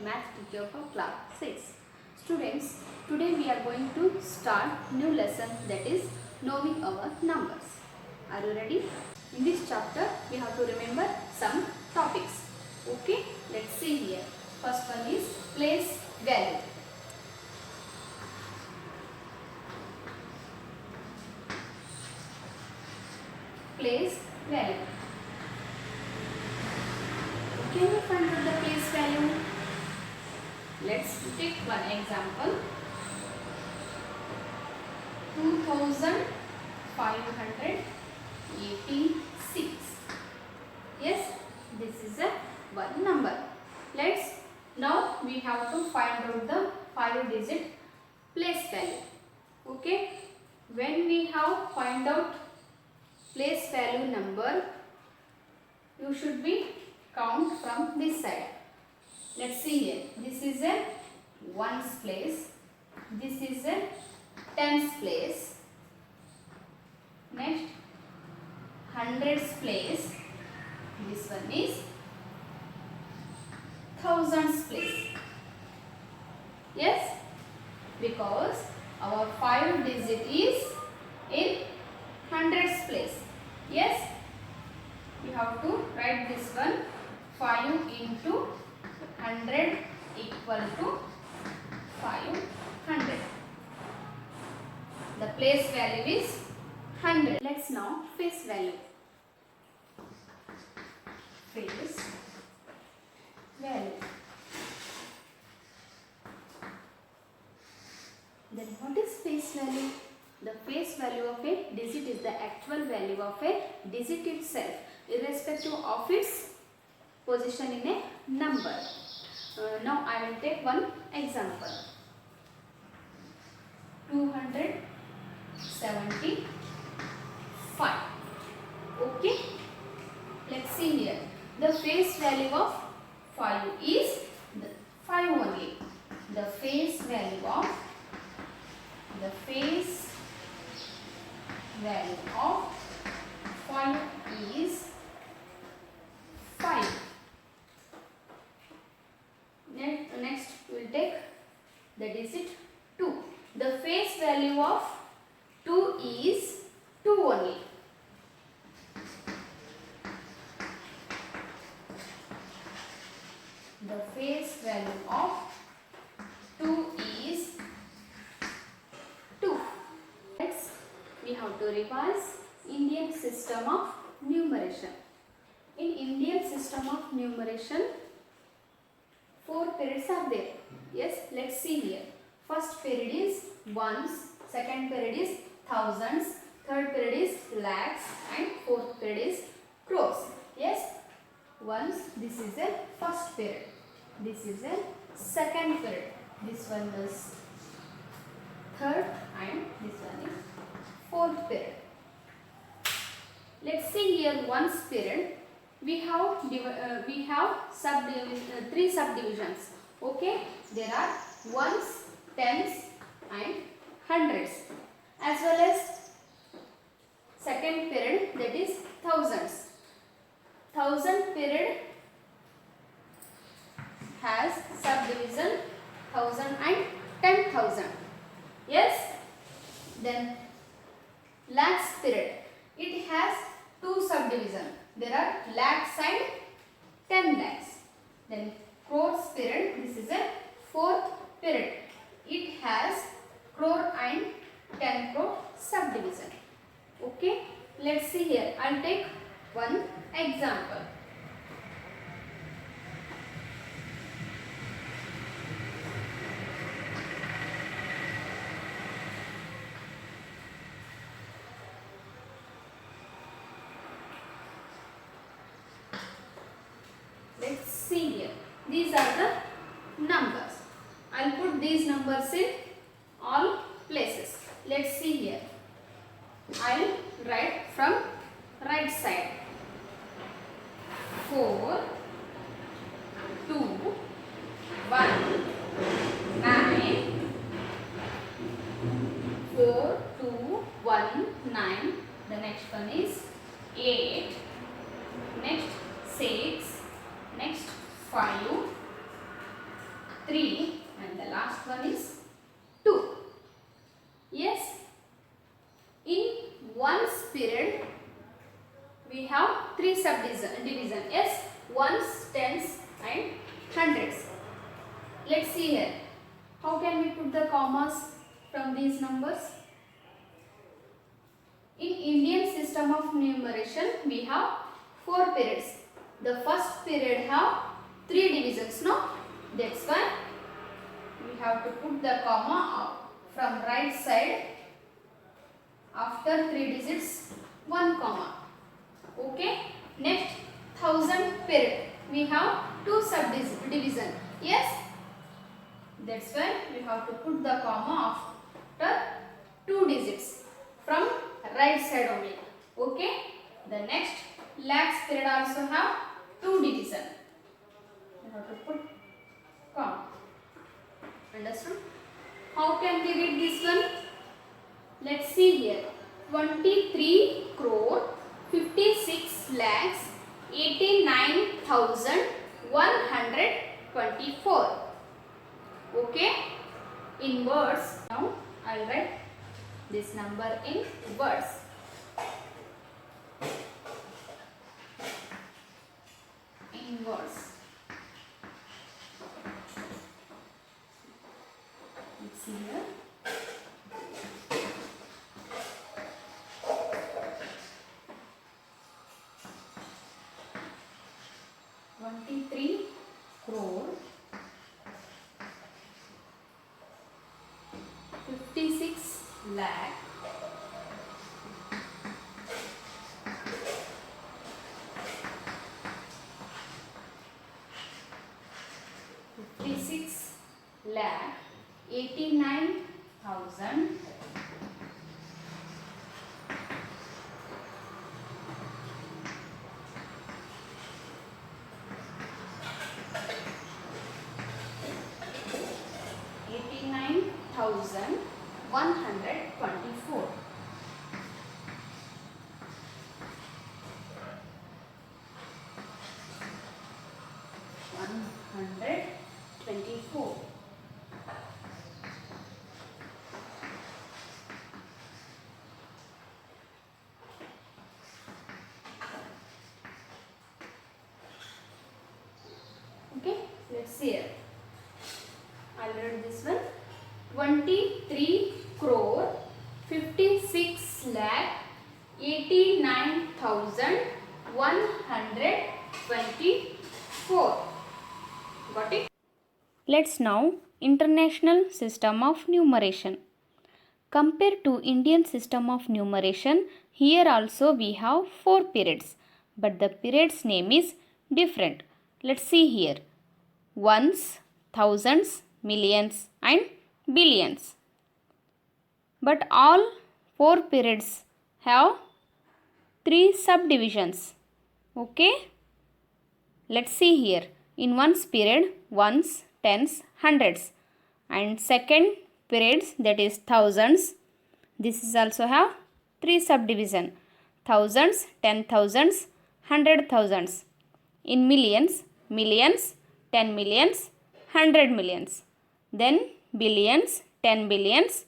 math teacher for class 6. Students, today we are going to start new lesson, that is knowing our numbers. Are you ready? In this chapter we have to remember some topics. Okay, let's see here. First one is place value. Place value. Can you find out the place value? Let's take one example. 2586. Yes, this is a one number. Now we have to find out the 5-digit place value. Okay, when we have find out place value number, you should be count from this side. Let's see here. This is a ones place. This is a tens place. Next, hundreds place. This one is thousands place. Yes, because our 5-digit is in hundreds place. Yes, you have to write this one. 5 into 100 equal to 500. The place value is 100. Let's now face value. Face value. Then what is face value? The face value of a digit is the actual value of a digit itself, irrespective of its position in a number. Now I will take one example. 275. Okay, let's see here. The face value of 5 is the 5 only. The face value of 5 is 5. Next we will take the digit 2. The face value of 2 is 2 only. The face value of 2 is 2. Next, we have to revise Indian system of numeration. In Indian system of numeration, 4 periods are there. Yes, let's see here. First period is ones, second period is thousands, third period is lakhs, and fourth period is crores. Yes, ones, this is a first period. This is a second period. This one is third, and this one is fourth period. Let's see here ones period. We have 3 subdivisions. Okay, there are ones, tens, and hundreds, as well as second period, that is thousands. Thousand period has subdivision 1000 and 10,000. Yes, then lakhs period, it has 2 subdivision. There are lakhs and 10 lakhs. Then crores period, this is a 4th period. It has crore and 10 crore subdivision. Okay, let's see here. I'll take one example. Let's see here. These are the numbers. I'll put these numbers in all places. Let's see here. I'll write from right side. 4, 2, 1, 9. 4, 2, 1, 9. The next one is 8. Next 6. Next 5, period we have three subdivision. Yes, ones, tens and hundreds. Let's see here. How can we put the commas from these numbers? In Indian system of numeration, we have four periods. The first period have three divisions, no? That's why we have to put the comma from right side after three digits, one comma. Okay. Next, 1000 period. We have two subdivision. Yes. That's why we have to put the comma after two digits from right side only. Okay. The next lakhs period also have two division. We have to put comma. Understood? How can we read this one? Let's see here. 23 crore 56 lakhs 89,124. Okay. In words. Now I will write this number in words. In words. Let's see here. ₹23 crore 56 lakh 89,000 124. Okay, let's see it. I'll read this one. 23 crore 56 lakh 89,124. Got it? Let's now international system of numeration. Compared to Indian system of numeration, here also we have four periods, but the period's name is different. Let's see here. Ones, thousands, millions and billions. But all four periods have three subdivisions. Okay? Let's see here. In ones period, ones, tens, hundreds. And second periods, that is thousands. This is also have three subdivision. Thousands, 10,000s, 100,000s. In millions, millions, 10 millions, 100 millions. Then billions, 10 billions,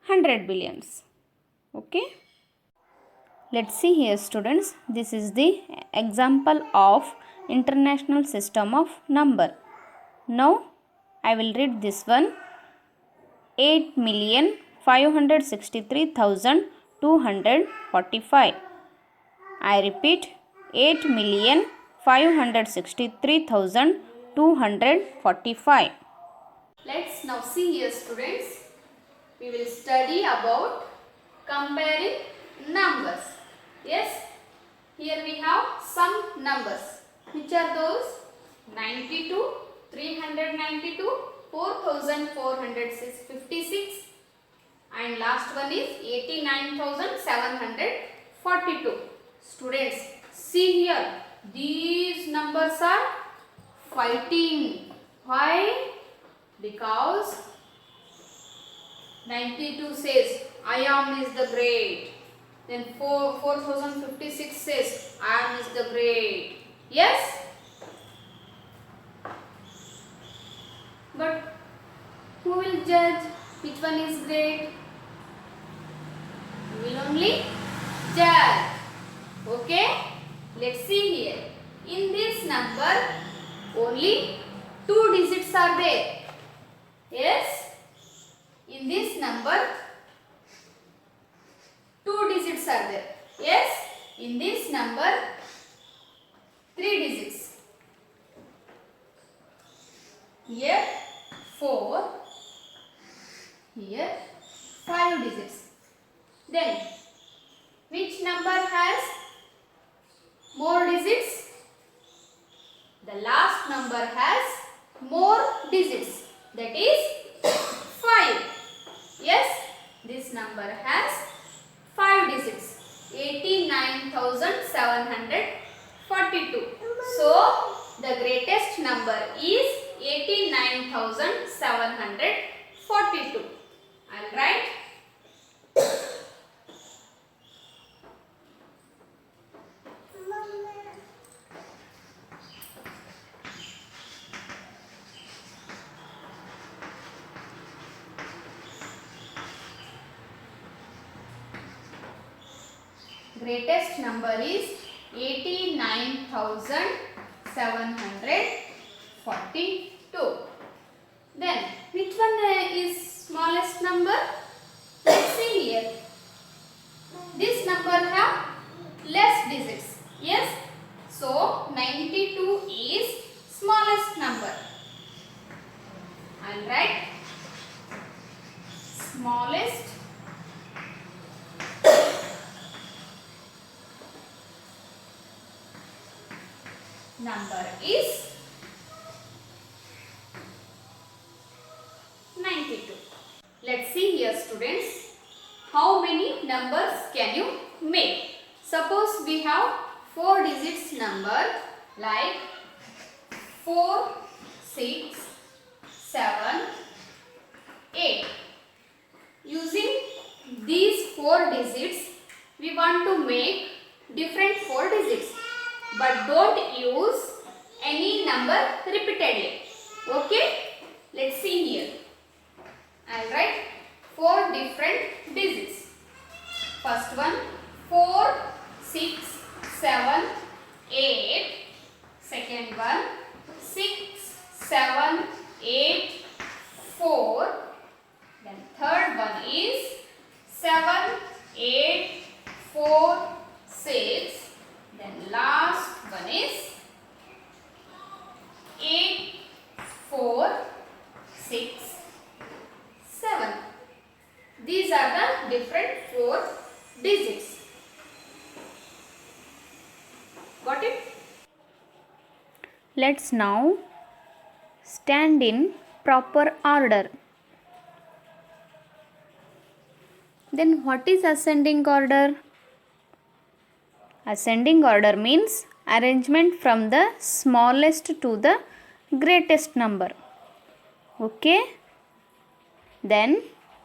100 billions. Okay. Let's see here students. This is the example of international system of number. Now I will read this one. 8,563,245. I repeat, 8,563,245. Let's now see here students. We will study about comparing numbers. Yes, here we have some numbers. Which are those? 92, 392, 4,456 and last one is 89,742. Students, see here, these numbers are fighting. Why? Because 92 says I am is the great. Then 4056 says I am is the great. Yes? But who will judge which one is great? We will only jar. Okay, let's see here. In this number only 2 digits are there. Yes, in this number 2 digits are there. Yes, in this number 3 digits. Here 4, here 5 digits. Then which number has more digits? The last number has more digits, that is 5. Yes, this number has 5 digits, 89,742. So the greatest number is 89,742. I'll write. Greatest number is 89,742. Then which one is smallest number? Let's see here. This number have less digits. Yes, so 92 is smallest number. I'll write smallest number is 92. Let's see here, students. How many numbers can you make? Suppose we have 4 digits number like 4, 6, 7, 8. Using these 4 digits, we want to make different 4 digits. But don't use any number repeatedly. Okay? Let's see here. I'll write 4 different digits. First one 4, 6, 7, 8. Second one 6, 7, 8, 4. Then third one is 7, 8, 4, 6. Then last one is 8, 4, 6, 7. These are the different 4 digits. Got it? Let's now stand in proper order. Then what is ascending order? Ascending order means arrangement from the smallest to the greatest number. Okay? Then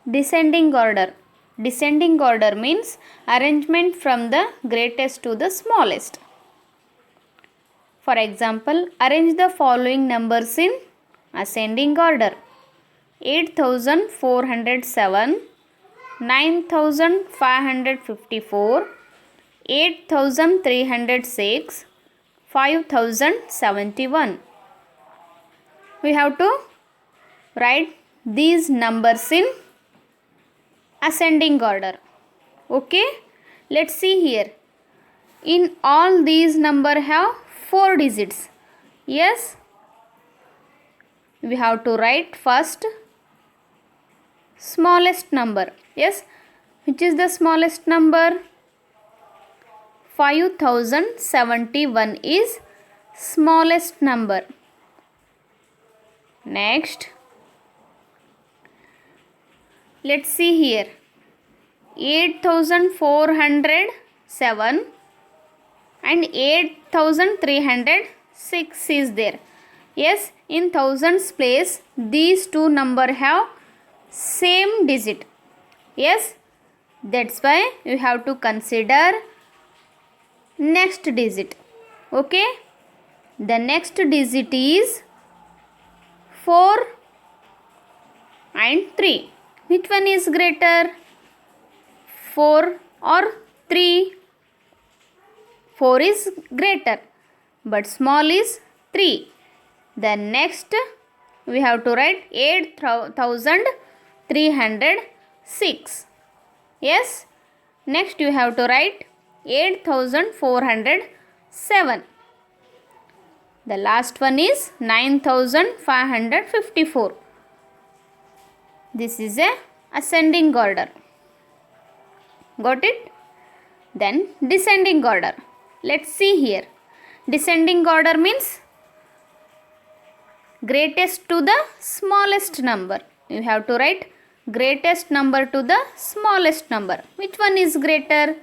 descending order. Descending order means arrangement from the greatest to the smallest. For example, arrange the following numbers in ascending order: 8,407, 9,554, 8,306, 5,071. We have to write these numbers in ascending order. Okay, let's see here. In all these number have 4 digits. Yes, we have to write first smallest number. Yes, which is the smallest number? 5,071 is smallest number. Next, let's see here. 8,407 and 8,306 is there. Yes, in thousands place these two number have same digit. Yes, that's why you have to consider next digit. Okay, the next digit is 4 and 3. Which one is greater, 4 or 3? 4 is greater, but small is 3. Then next we have to write 8,306. Yes, next you have to write 8,407. The last one is 9,554. This is a ascending order. Got it? Then descending order. Let's see here. Descending order means greatest to the smallest number. You have to write greatest number to the smallest number. Which one is greater?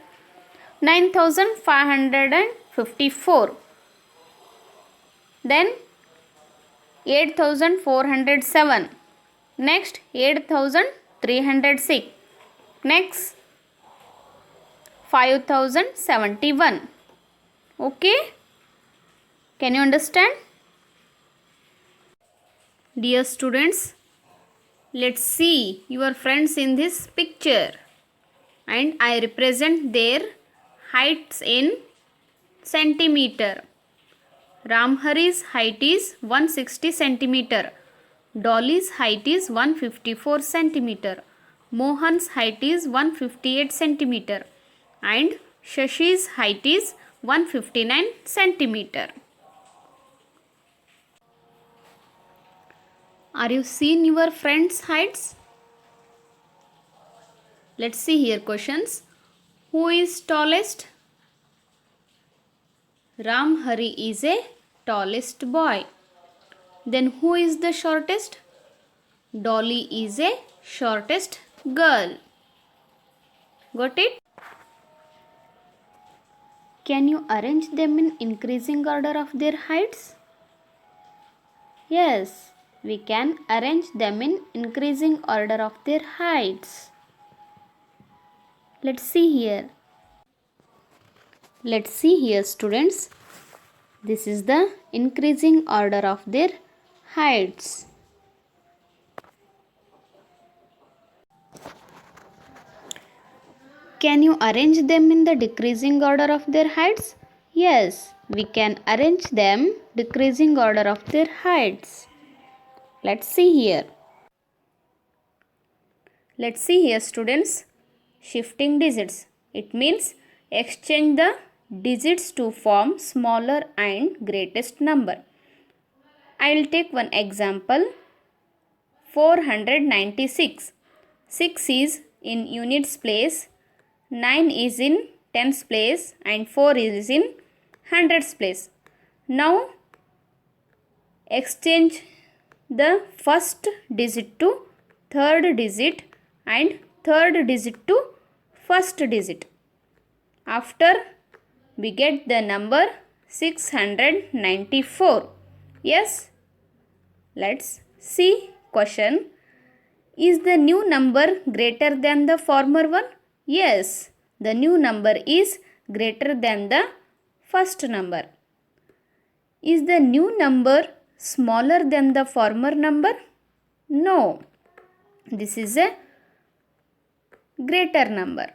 9,554. Then 8,407. Next 8,306. Next 5,071. Okay? Can you understand? Dear students, let's see your friends in this picture, and I represent their heights in centimeter. Ramhari's height is 160 centimeter. Dolly's height is 154 centimeter. Mohan's height is 158 centimeter. And Shashi's height is 159 centimeter. Are you seeing your friends' heights? Let's see here questions. Who is tallest? Ramhari is a tallest boy. Then who is the shortest? Dolly is a shortest girl. Got it? Can you arrange them in increasing order of their heights? Yes, we can arrange them in increasing order of their heights. Let's see here. Let's see here, students. This is the increasing order of their heights. Can you arrange them in the decreasing order of their heights? Yes, we can arrange them decreasing order of their heights. Let's see here. Let's see here, students. Shifting digits. It means exchange the digits to form smaller and greatest number. I will take one example. 496. 6 is in units place, 9 is in tens place, and 4 is in hundreds place. Now exchange the first digit to third digit and third digit to first digit. After we get the number 694. Yes, let's see question. Is the new number greater than the former one? Yes, the new number is greater than the first number. Is the new number smaller than the former number? No, this is a greater number.